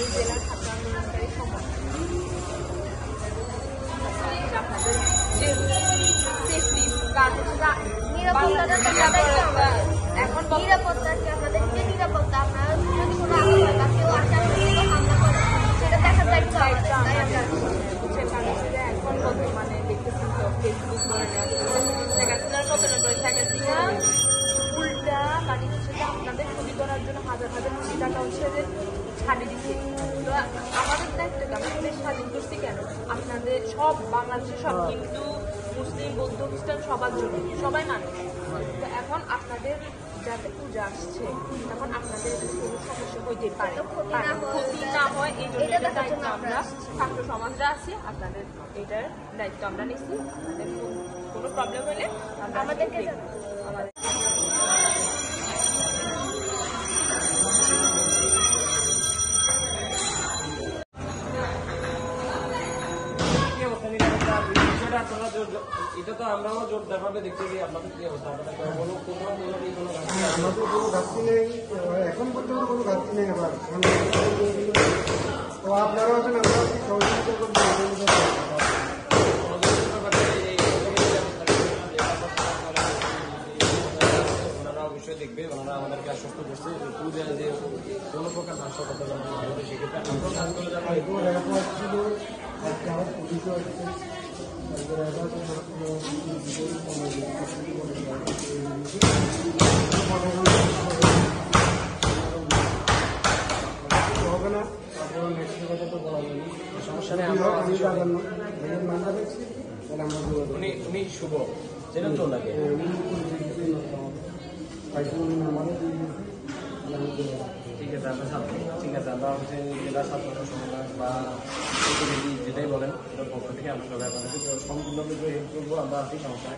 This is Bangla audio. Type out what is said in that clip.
আমি জেলার ছাত্র আন্দোলনকারী সমাজ আপনাদের যে সেফটি কাজ এখন নিরাপত্তা কি আপনাদের যে নিরাপত্তা আপনারা যদি কোনো আক্রমণ বা কেউ আসে আপনাদের হামলা করে সেটা দেখার দায়িত্ব তাই আমরা এখন বর্তমানে দেখতেছি তো ফেসবুক শেখ হাসিনার পতনের পরে শেখ হাসিনা উল্টা মানে হচ্ছে যে আপনাদের ক্ষতি করার জন্য হাজার হাজার কোটি টাকা হচ্ছে যে ছাড়িয়ে দিচ্ছে। তো আমাদের দায়িত্বটা আমাদের স্বাধীন করছি কেন আপনাদের সব বাংলাদেশের সব হিন্দু মুসলিম বৌদ্ধ খ্রিস্টান সবার জন্য সবাই মানুষ। তো এখন আপনাদের যাতে পূজা আসছে তখন আপনাদের কোনো সমস্যা হইতে পারে, ক্ষতি না হয় এই জন্য দায়িত্ব আমরা ছাত্র সমাজরা আছি, আপনাদের এটার দায়িত্ব আমরা নিচ্ছি। আপনাদের কোনো প্রবলেম হলে আমাদেরকে আমাদের এটা তো আমরাও জোরদারভাবে দেখতেছি। আপনাদের কি অবস্থা? আমাদের কোনো ঘাটতি নেই, এখন পর্যন্ত কোনো ঘাটতি নেই। আবার তো আপনারাও আছেন, আমরা সহযোগিতা করবো। ওনারা অবশ্যই দেখবে, ওনারা আমাদেরকে আশ্বস্ত করছে পূজা যে কোনো প্রকার নাশকতা যেন সেক্ষেত্রে আমরা কাজ করে যাবো। ছিল আমার পুলিশও আসছে, হবে না। আপনার নেক্সট কথা তো বলা যাবে, সমস্যা নেই। আমরা যাবেন না, নামটা দেখছি তাহলে আমরা উনি শুভ চেনেন তো ওনাকে? ঠিক আছে, আমরা ঠিক আছে, আমরা হচ্ছে জেলা ছাত্র সংগঠন বা যেটাই বলেন ওটার পক্ষ থেকে আমরা সবাই আপনাদেরকে সম্পূর্ণভাবে হেল্প করবো। আমরা আছি, সমস্যা